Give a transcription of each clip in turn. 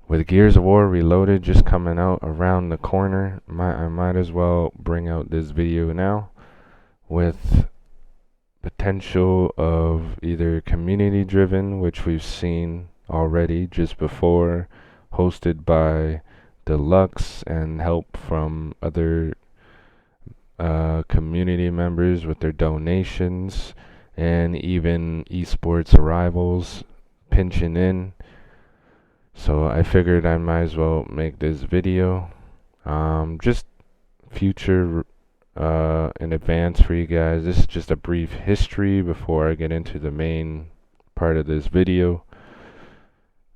With Gears of War Reloaded just coming out around the corner, I might as well bring out this video now with potential of either community driven, which we've seen already just before, hosted by Deluxe and help from other community members with their donations, and even EsportsRivals pinching in. So I figured I might as well make this video, just future in advance for you guys. This is just a brief history before I get into the main part of this video.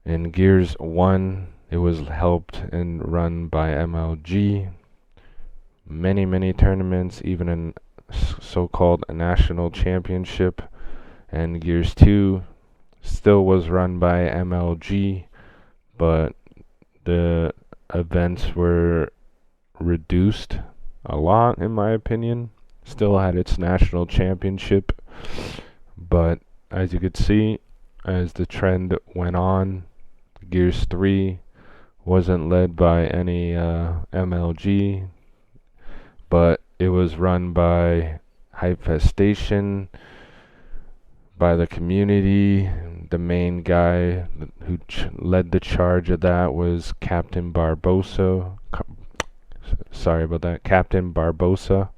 In Gears 1, it was helped and run by MLG. Many tournaments, even in so-called a national championship. And Gears 2 still was run by MLG, but the events were reduced a lot, in my opinion. Still had its national championship, but as you could see, as the trend went on, Gears 3 wasn't led by any MLG, but it was run by Hypefestation, by the community. The main guy who led the charge of that was Captain Barbosa. Sorry about that, Captain Barbosa.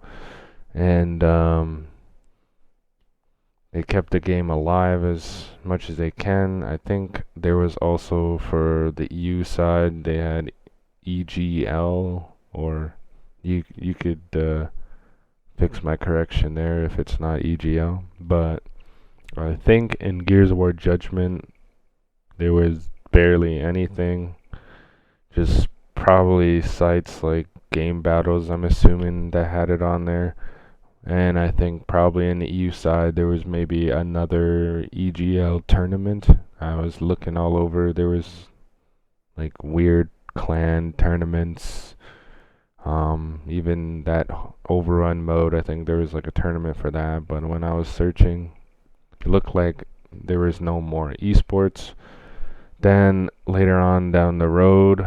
And they kept the game alive as much as they can. I think there was also, for the EU side, they had EGL, or you could fix my correction there if it's not EGL. But I think in Gears of War Judgment there was barely anything. Just probably sites like Game Battles, I'm assuming, that had it on there. And I think probably in the EU side there was maybe another EGL tournament. I was looking all over. There was like weird clan tournaments. Even that overrun mode, I think there was like a tournament for that. But when I was searching, it looked like there was no more esports. Then later on down the road,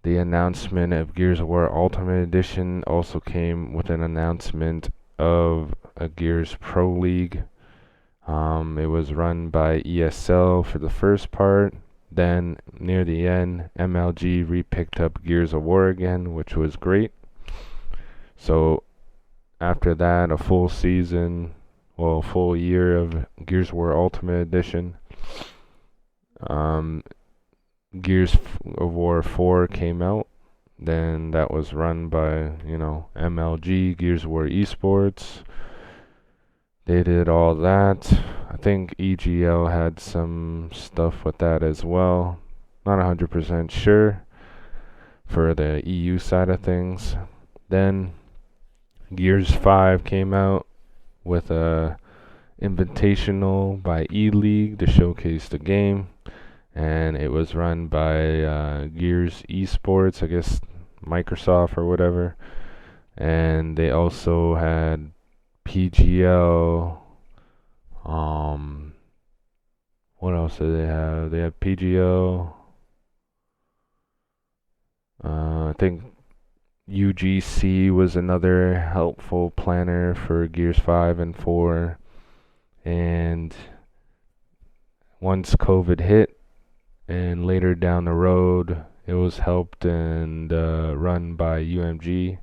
the announcement of Gears of War Ultimate Edition also came with an announcement of a Gears Pro League. It was run by ESL for the first part. Then near the end, MLG repicked up Gears of War again, which was great. So after that, a full season, well, a full year of Gears of War Ultimate Edition. Gears of War 4 came out. Then that was run by, MLG, Gears of War Esports. They did all that. I think EGL had some stuff with that as well. Not 100% sure for the EU side of things. Then Gears 5 came out with a invitational by E-League to showcase the game, and it was run by Gears Esports, I guess Microsoft or whatever. And they also had PGL. What else did they have? They had PGL. I think UGC was another helpful planner for Gears 5 and 4. And once COVID hit, and later down the road, it was helped and run by UMG.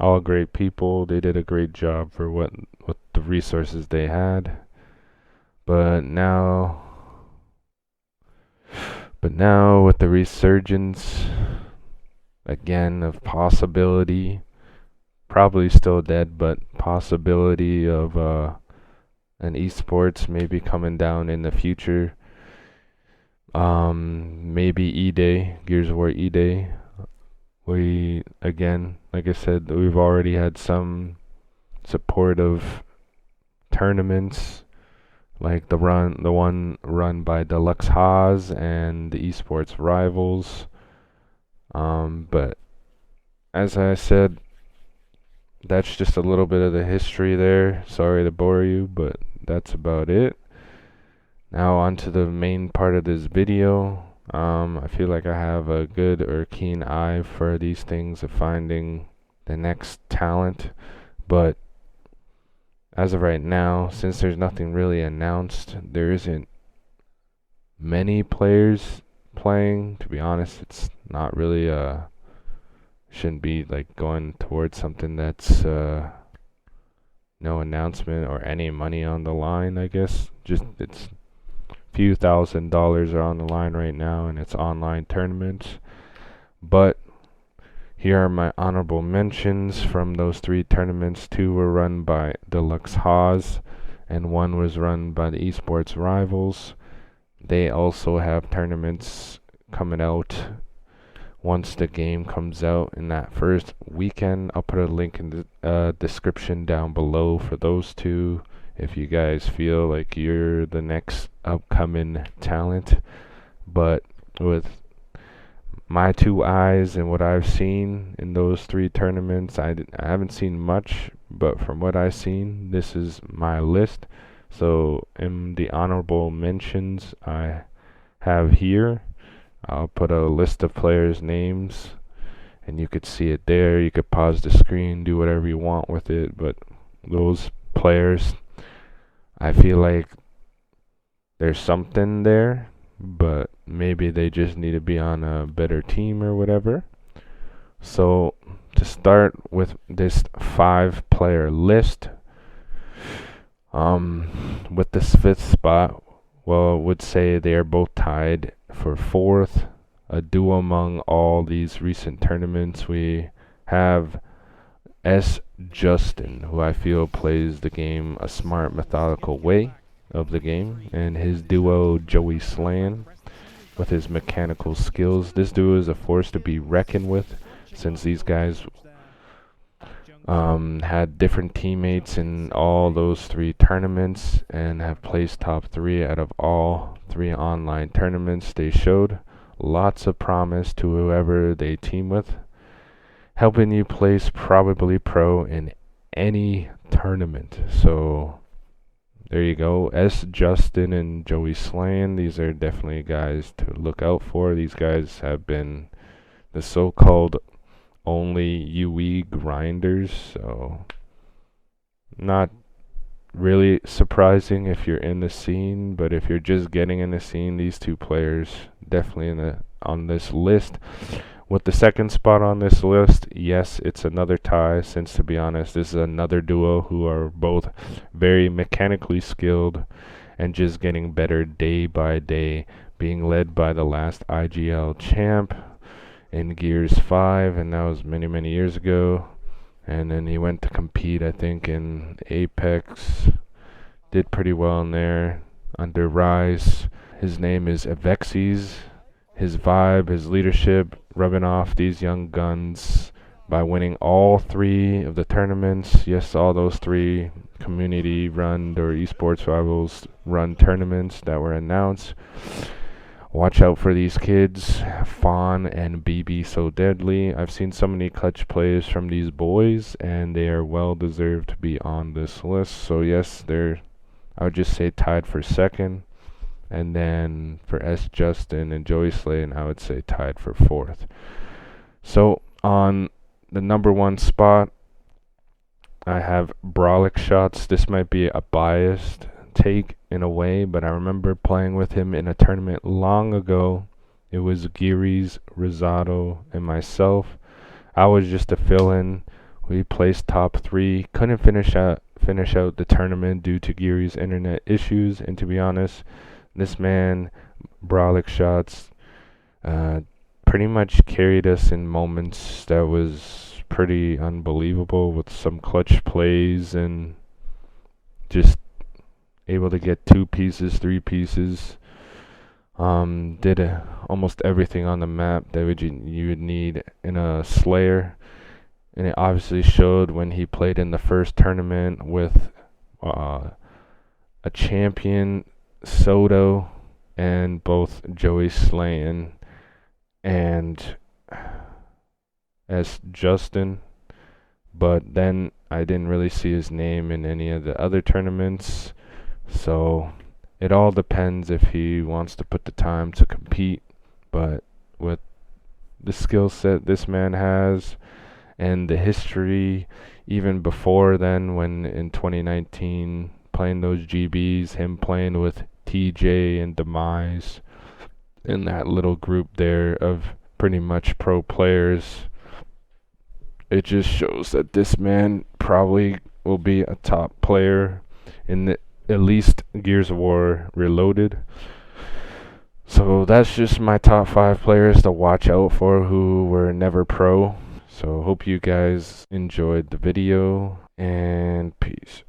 All great people. They did a great job for what the resources they had. But now with the resurgence again of possibility, probably still dead, but possibility of an esports maybe coming down in the future. Maybe E-Day, Gears of War E-Day. We, again, like I said, we've already had some supportive tournaments, like the one run by Deluxe Haas and the EsportsRivals. But as I said, that's just a little bit of the history there. Sorry to bore you, but that's about it. Now on to the main part of this video. I feel like I have a good or keen eye for these things of finding the next talent, but as of right now, since there's nothing really announced, there isn't many players playing. To be honest, it's not really shouldn't be like going towards something that's no announcement or any money on the line, I guess. Just it's few $1,000s are on the line right now, and it's online tournaments. But here are my honorable mentions from those 3 tournaments. 2 were run by Deluxe Haas, and 1 was run by the EsportsRivals. They also have tournaments coming out once the game comes out in that first weekend. I'll put a link in the description down below for those 2 if you guys feel like you're the next upcoming talent. But with my 2 eyes and what I've seen in those 3 tournaments, I haven't seen much, but from what I've seen, this is my list. So in the honorable mentions I have here, I'll put a list of players' names, and you could see it there. You could pause the screen, do whatever you want with it, but those players, I feel like there's something there, but maybe they just need to be on a better team or whatever. So to start with this 5-player list, with this 5th spot, well, I would say they are both tied for 4th. A duo among all these recent tournaments. We have S. Justin, who I feel plays the game a smart, methodical way of the game, and his duo Joey Slan with his mechanical skills. This duo is a force to be reckoned with, since these guys had different teammates in all those 3 tournaments and have placed top 3 out of all 3 online tournaments. They showed lots of promise to whoever they team with, helping you place probably pro in any tournament. So there you go. S. Justin and Joey Slan, these are definitely guys to look out for. These guys have been the so-called only UE grinders, so not really surprising if you're in the scene, but if you're just getting in the scene, these 2 players definitely on this list. With the 2nd spot on this list, yes, it's another tie, since to be honest, this is another duo who are both very mechanically skilled and just getting better day by day, being led by the last IGL champ in Gears 5, and that was many, many years ago. And then he went to compete, I think, in Apex. Did pretty well in there under Rise. His name is Avexes. His vibe, his leadership, rubbing off these young guns by winning all 3 of the tournaments. Yes, all those 3 community-run or EsportsRivals run tournaments that were announced. Watch out for these kids, Fawn and BB So Deadly. I've seen so many clutch plays from these boys, and they are well deserved to be on this list. So yes, they're, I would just say, tied for 2nd. And then for S. Justin and Joey Slane, I would say tied for 4th. So on the number 1 spot, I have Brolic Shots. This might be a biased take in a way, but I remember playing with him in a tournament long ago. It was Geary's, Rosado, and myself. I was just a fill-in. We placed top 3. Couldn't finish out the tournament due to Geary's internet issues, and to be honest, this man, Brolic Shots, pretty much carried us in moments that was pretty unbelievable, with some clutch plays and just able to get 2 pieces, 3 pieces. Did almost everything on the map that you would need in a Slayer, and it obviously showed when he played in the first tournament with a champion, Soto, and both Joey Slayton and as Justin, but then I didn't really see his name in any of the other tournaments. So it all depends if he wants to put the time to compete. But with the skill set this man has and the history, even before then, when in 2019 playing those GBs, him playing with TJ and Demise in that little group there of pretty much pro players, it just shows that this man probably will be a top player in at least Gears of War Reloaded. So that's just my top 5 players to watch out for who were never pro. So hope you guys enjoyed the video, and peace.